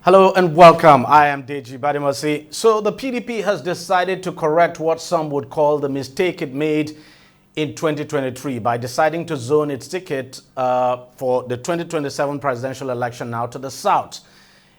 Hello and welcome. I am Deji Badimasi. So the PDP has decided to correct what some would call the mistake it made in 2023 by deciding to zone its ticket for the 2027 presidential election now to the south.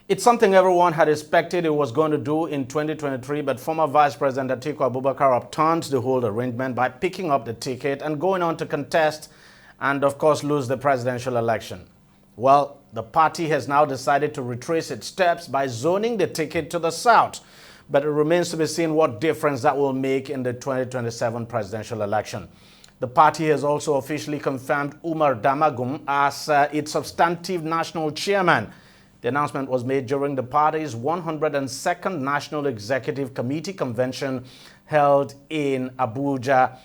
It's something everyone had expected it was going to do in 2023, but former Vice President Atiku Abubakar upturned the whole arrangement by picking up the ticket and going on to contest and, of course, lose the presidential election. Well, the party has now decided to retrace its steps by zoning the ticket to the south, but it remains to be seen what difference that will make in the 2027 presidential election. The party has also officially confirmed Umar Damagum as its substantive national chairman. The announcement was made during the party's 102nd National Executive Committee convention held in Abuja,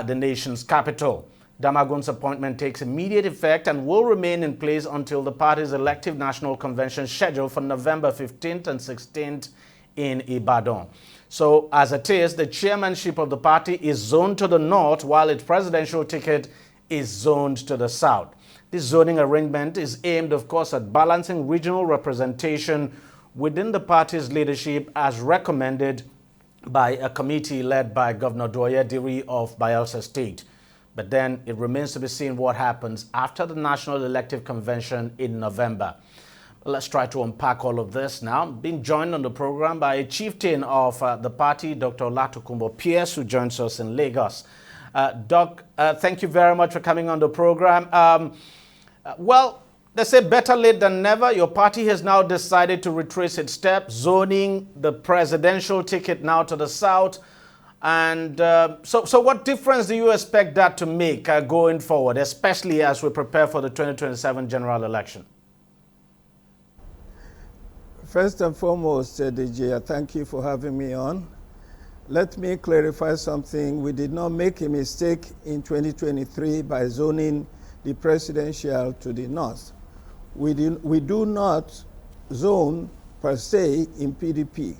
the nation's capital. Damagum's appointment takes immediate effect and will remain in place until the party's elective national convention scheduled for November 15th and 16th in Ibadan. So, as it is, the chairmanship of the party is zoned to the north while its presidential ticket is zoned to the south. This zoning arrangement is aimed, of course, at balancing regional representation within the party's leadership as recommended by a committee led by Governor Doye Diri of Bayelsa State. But then it remains to be seen what happens after the National Elective Convention in November. Let's try to unpack all of this now. Being joined on the program by a chieftain of the party, Dr. Olatokunbo Pierce, who joins us in Lagos. Doc, thank you very much for coming on the program. Well, they say better late than never. Your party has now decided to retrace its steps, zoning the presidential ticket now to the south. And so what difference do you expect that to make going forward, especially as we prepare for the 2027 general election? First and foremost, DJ, thank you for having me on. Let me clarify something. We did not make a mistake in 2023 by zoning the presidential to the north. We do not zone per se in PDP.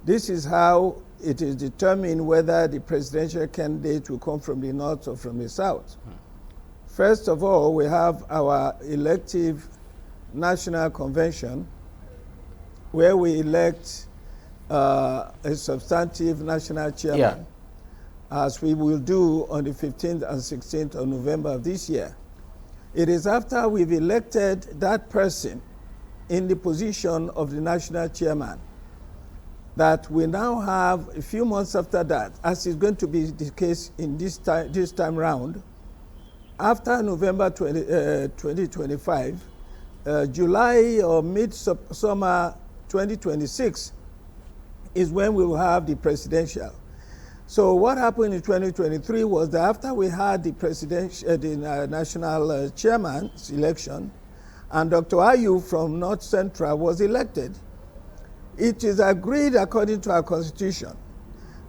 This is how it is determined whether the presidential candidate will come from the north or from the south. First of all, we have our elective national convention where we elect a substantive national chairman, as we will do on the 15th and 16th of November of this year. It is after we've elected that person in the position of the national chairman that we now have a few months after that, as is going to be the case in this time round, after November 2025, July or mid-summer 2026 is when we will have the presidential. So what happened in 2023 was that after we had the national chairman's election, and Dr. Ayu from North Central was elected, it is agreed according to our constitution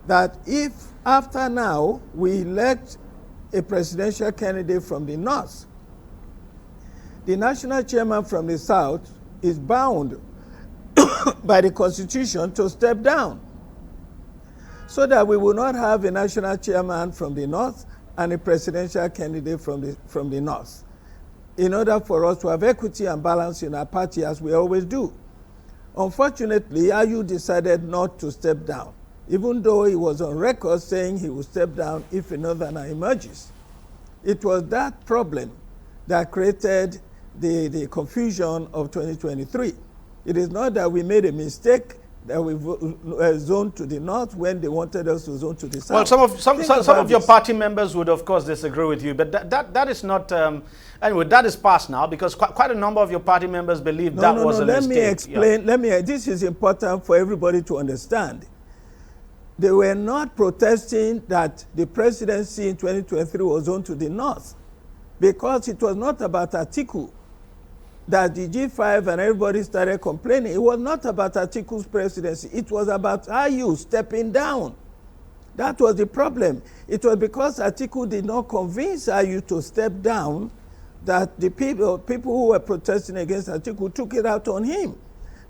that if after now we elect a presidential candidate from the north, the national chairman from the south is bound by the constitution to step down, so that we will not have a national chairman from the north and a presidential candidate from the north, in order for us to have equity and balance in our party as we always do. Unfortunately, Ayu decided not to step down, even though he was on record saying he would step down if another emerges. It was that problem that created the confusion of 2023. It is not that we made a mistake that we zoned to the north when they wanted us to zone to the south. Well, some of your party members would, of course, disagree with you, but that is not... anyway, that is past now, because quite a number of your party members believe that was a mistake. Let me explain. This is important for everybody to understand. They were not protesting that the presidency in 2023 was zoned to the north, because it was not about Atiku that the G5 and everybody started complaining. It was not about Atiku's presidency. It was about Ayu stepping down. That was the problem. It was because Atiku did not convince Ayu to step down that the people who were protesting against Atiku took it out on him.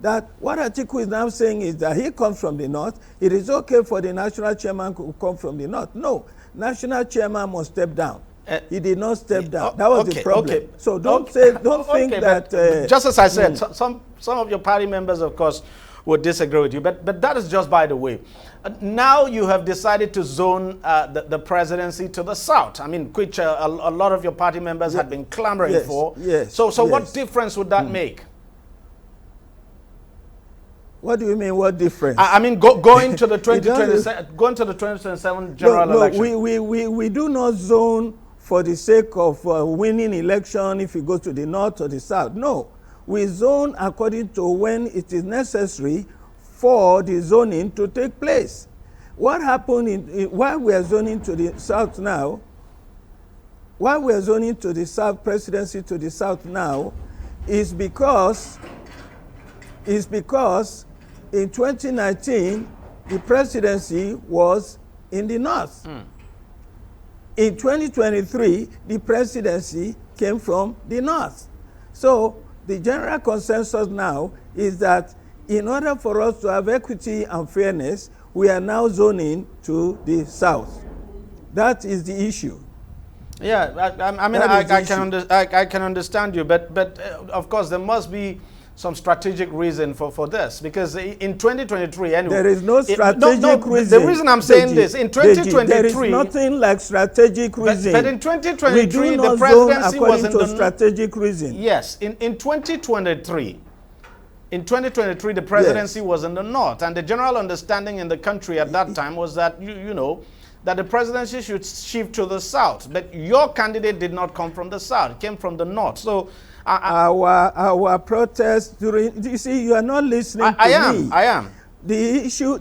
That what Atiku is now saying is that he comes from the north. It is okay for the national chairman to come from the north. No, national chairman must step down. He did not step down. That was the problem. Okay. So don't think that. Just as I said, some of your party members, of course, would disagree with you, but that is just by the way. Now you have decided to zone the presidency to the south. I mean, which a lot of your party members had been clamoring for. Yes. So what difference would that make? What do you mean? What difference? I mean, going to the 2027 general election. We do not zone for the sake of winning election if it goes to the north or the south. No, we zone according to when it is necessary for the zoning to take place. What happened while we are zoning to the south now? While we are zoning to the south, presidency to the south now, is because in 2019, the presidency was in the north. In 2023, the presidency came from the north. So the general consensus now is that in order for us to have equity and fairness, we are now zoning to the south. That is the issue. Yeah, I can understand you, but of course there must be some strategic reason for this, because in 2023 anyway, there is no strategic reason. The reason I'm saying this, in 2023 there is nothing like strategic reason. But in 2023 the presidency was in the strategic reason. Yes, in 2023 the presidency was in the north, and the general understanding in the country at that time was that you know that the presidency should shift to the south, but your candidate did not come from the south, it came from the north. So our protest during, you see, you are not listening to me. I am. The issue,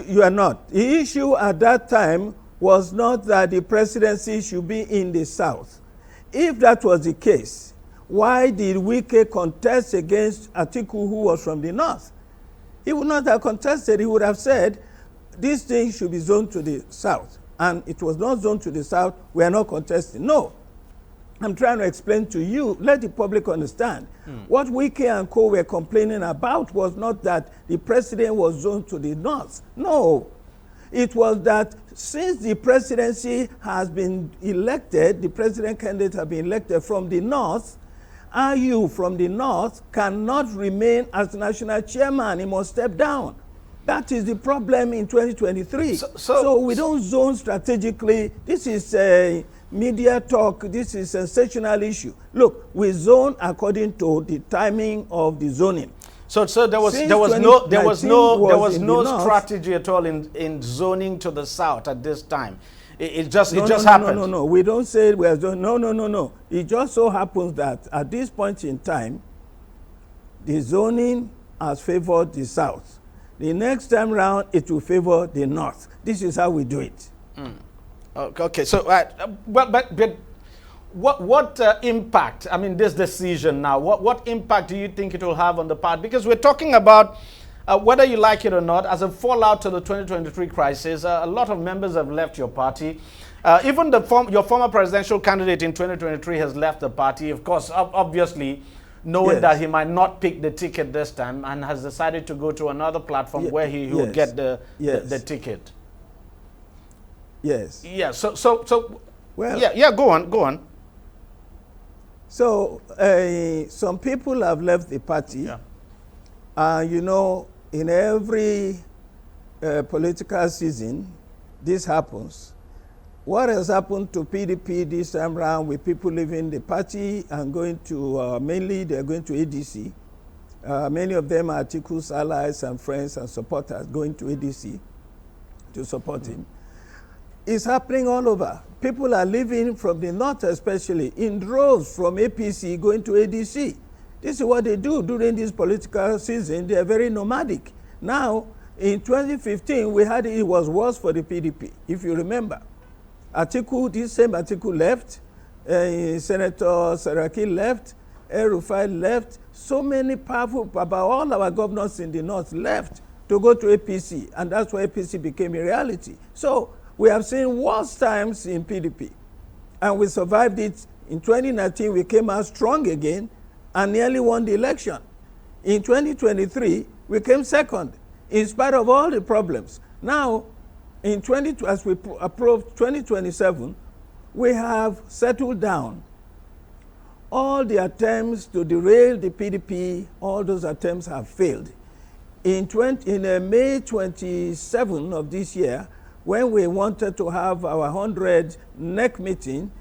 you are not. The issue at that time was not that the presidency should be in the south. If that was the case, why did Wike contest against Atiku, who was from the north? He would not have contested. He would have said, this thing should be zoned to the south. And it was not zoned to the south. We are not contesting. No. I'm trying to explain to you, let the public understand. What Wike and co were complaining about was not that the president was zoned to the north. No. It was that since the presidency has been elected, the president candidate has been elected from the north, RU from the north cannot remain as national chairman. He must step down. That is the problem in 2023. So we don't zone strategically. This is a media talk. This is a sensational issue. Look, we zone according to the timing of the zoning. So there was no strategy at all in zoning to the south at this time. It just happened. No. We don't say we are zoning. No. It just so happens that at this point in time, the zoning has favored the south. The next time round, it will favor the north. This is how we do it. Okay. So, but what impact? I mean, this decision now. What impact do you think it will have on the party? Because we're talking about whether you like it or not, as a fallout to the 2023 crisis. A lot of members have left your party. Even your former presidential candidate in 2023 has left the party. Of course, obviously, knowing that he might not pick the ticket this time, and has decided to go to another platform where he will get the ticket. Yes. Yeah. So. Well. Yeah. Go on. So some people have left the party. Yeah. You know, in every political season, this happens. What has happened to PDP this time around with people leaving the party and going to, mainly they're going to ADC. Many of them are Atiku's allies and friends and supporters going to ADC to support him. It's happening all over. People are leaving from the north, especially in droves from APC going to ADC. This is what they do during this political season. They are very nomadic. Now, in 2015, we had it was worse for the PDP, if you remember. Atiku, this same Atiku left, Senator Saraki left, El-Rufai left. So many powerful, about all our governors in the north left to go to APC, and that's why APC became a reality. So we have seen worse times in PDP, and we survived it. In 2019, we came out strong again and nearly won the election. In 2023, we came second, in spite of all the problems. Now, as we approach 2027, we have settled down. All the attempts to derail the PDP, all those attempts have failed. In May 27 of this year, when we wanted to have our 100 NEC meeting,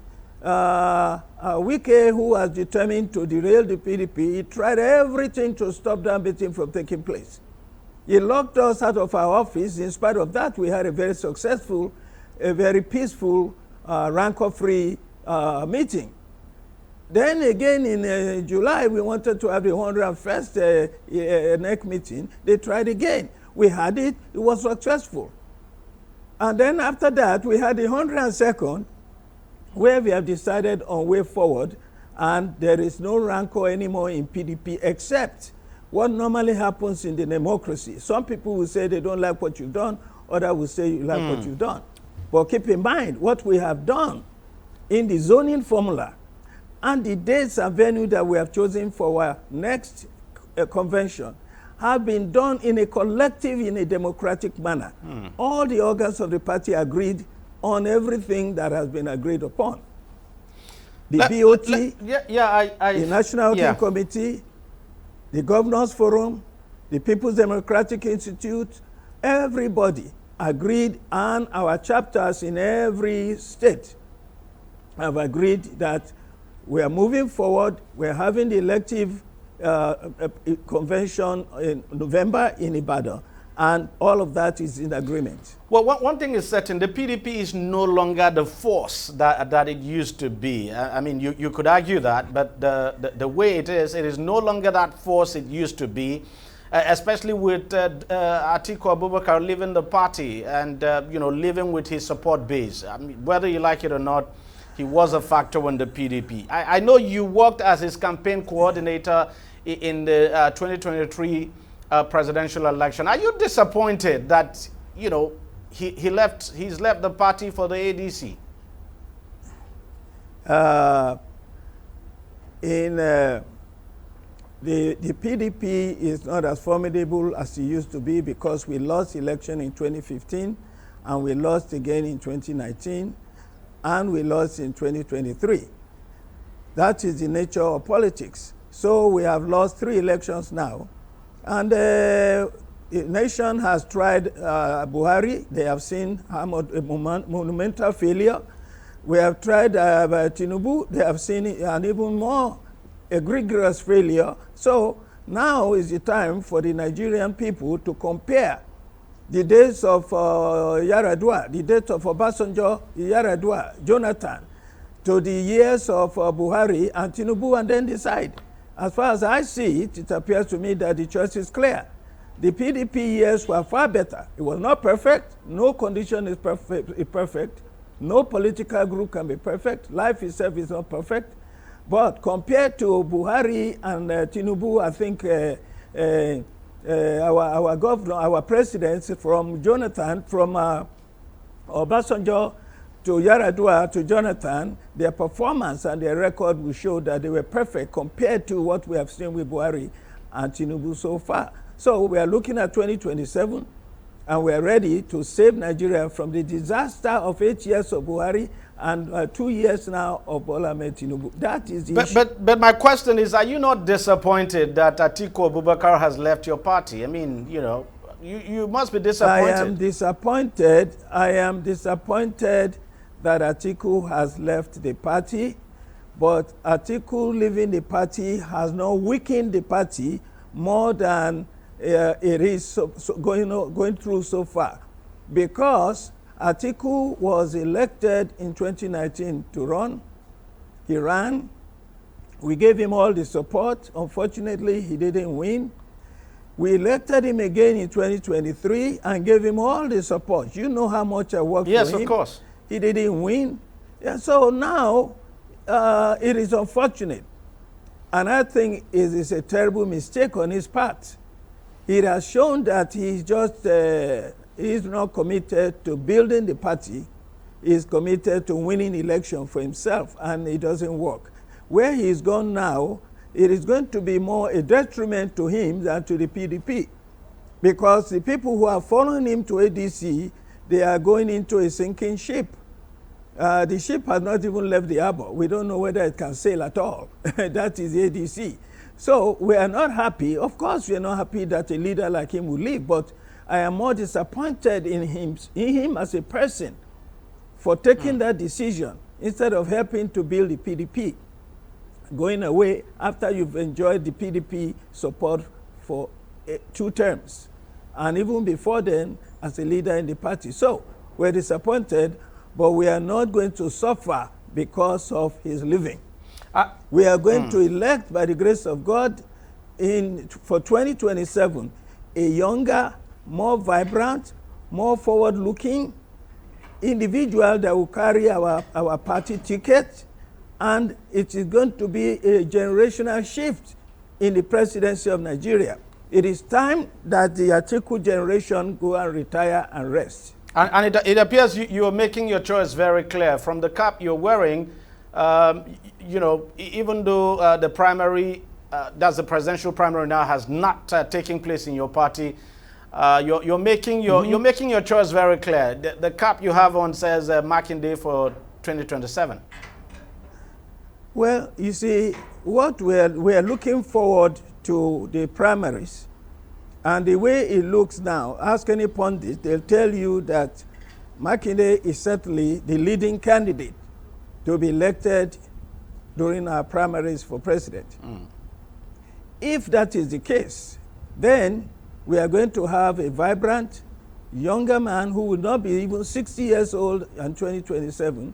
Wike, who was determined to derail the PDP, he tried everything to stop that meeting from taking place. He locked us out of our office. In spite of that, we had a very successful, a very peaceful, rancor-free meeting. Then again in July, we wanted to have the 101st NEC meeting. They tried again. We had it. It was successful. And then after that, we had the 102nd, where we have decided on way forward, and there is no rancor anymore in PDP except what normally happens in the democracy. Some people will say they don't like what you've done, others will say you like what you've done. But keep in mind what we have done in the zoning formula and the dates and venue that we have chosen for our next convention have been done in a collective, in a democratic manner. All the organs of the party agreed on everything that has been agreed upon. The BOT, the National Working Committee, the Governors Forum, the People's Democratic Institute, everybody agreed, and our chapters in every state have agreed that we are moving forward. We're having the elective convention in November in Ibadan, and all of that is in agreement. Well, one thing is certain, the PDP is no longer the force that it used to be. I mean, you could argue that, but the way it is no longer that force it used to be, especially with Atiku Abubakar leaving the party and, living with his support base. I mean, whether you like it or not, he was a factor in the PDP. I know you worked as his campaign coordinator in the 2023 presidential election. Are you disappointed that, he's left the party for the ADC? The PDP is not as formidable as it used to be because we lost election in 2015 and we lost again in 2019 and we lost in 2023. That is the nature of politics. So we have lost 3 elections now. And the nation has tried Buhari. They have seen a monumental failure. We have tried Tinubu. They have seen an even more egregious failure. So now is the time for the Nigerian people to compare the days of Yaradua, the days of Obasanjo, Yaradua, Jonathan, to the years of Buhari and Tinubu, and then decide. As far as I see it, it appears to me that the choice is clear. The PDP years were far better. It was not perfect. No condition is perfect. No political group can be perfect. Life itself is not perfect. But compared to Buhari and Tinubu, I think our governor, our presidents, from Jonathan, from Obasanjo to Yaradua to Jonathan, their performance and their record will show that they were perfect compared to what we have seen with Buhari and Tinubu so far. So we are looking at 2027, and we are ready to save Nigeria from the disaster of 8 years of Buhari and 2 years now of Bola Ahmed Tinubu. That is the issue. But my question is, are you not disappointed that Atiku Abubakar has left your party? I mean, you must be disappointed. I am disappointed that Atiku has left the party, but Atiku leaving the party has not weakened the party more than it is going through so far, because Atiku was elected in 2019 to run. He ran. We gave him all the support. Unfortunately, he didn't win. We elected him again in 2023 and gave him all the support. You know how much I worked for him. Yes, of course. He didn't win. Yeah, so now it is unfortunate. And I think it is a terrible mistake on his part. It has shown that he's not committed to building the party. He's committed to winning election for himself, and it doesn't work. Where he's gone now, it is going to be more a detriment to him than to the PDP, because the people who are following him to ADC, they are going into a sinking ship. The ship has not even left the harbor. We don't know whether it can sail at all. That is ADC. So we are not happy. Of course, we are not happy that a leader like him will leave, but I am more disappointed in him as a person for taking that decision instead of helping to build the PDP, going away after you've enjoyed the PDP support for 2 terms, and even before then as a leader in the party. So we're disappointed, but we are not going to suffer because of his leaving. We are going to elect, by the grace of God, for 2027, a younger, more vibrant, more forward-looking individual that will carry our party ticket, and it is going to be a generational shift in the presidency of Nigeria. It is time that the Atiku generation go and retire and rest. And it appears you are making your choice very clear. From the cap you're wearing, you know, even though the primary, that's the presidential primary now, has not taken place in your party, you're making your choice very clear. The cap you have on says Makinde for 2027. Well, you see, what we are looking forward to the primaries, and the way it looks now, ask any pundit, they'll tell you that Makinde is certainly the leading candidate to be elected during our primaries for president. If that is the case, then we are going to have a vibrant, younger man who will not be even 60 years old in 2027,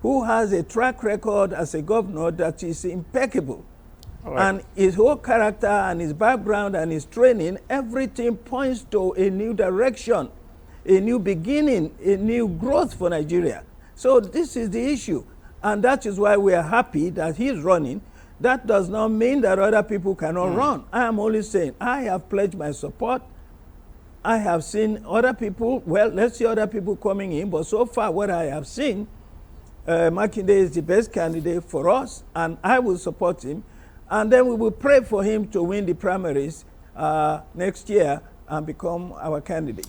who has a track record as a governor that is impeccable. Right. And his whole character and his background and his training, everything points to a new direction, a new beginning, a new growth for Nigeria. So this is the issue. And that is why we are happy that he's running. That does not mean that other people cannot run. I am only saying I have pledged my support. I have seen other people, well, let's see other people coming in, but so far what I have seen, Makinde is the best candidate for us, and I will support him. And then we will pray for him to win the primaries next year and become our candidate.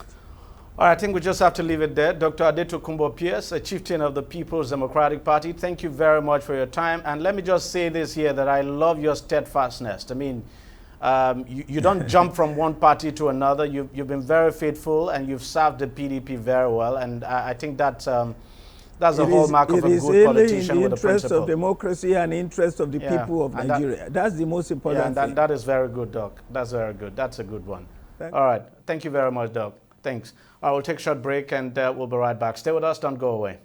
All right, I think we just have to leave it there. Dr. Atiku Pierce, a chieftain of the People's Democratic Party, thank you very much for your time. And let me just say this here, that I love your steadfastness. I mean, you don't jump from one party to another. You've been very faithful, and you've served the PDP very well. And I think that's a hallmark of a good politician with a principle. It is in the interest of democracy and interest of the people of Nigeria. That's the most important thing. That is very good, Doc. That's very good. That's a good one. All right. Thank you very much, Doc. Thanks. I will take a short break, and we'll be right back. Stay with us. Don't go away.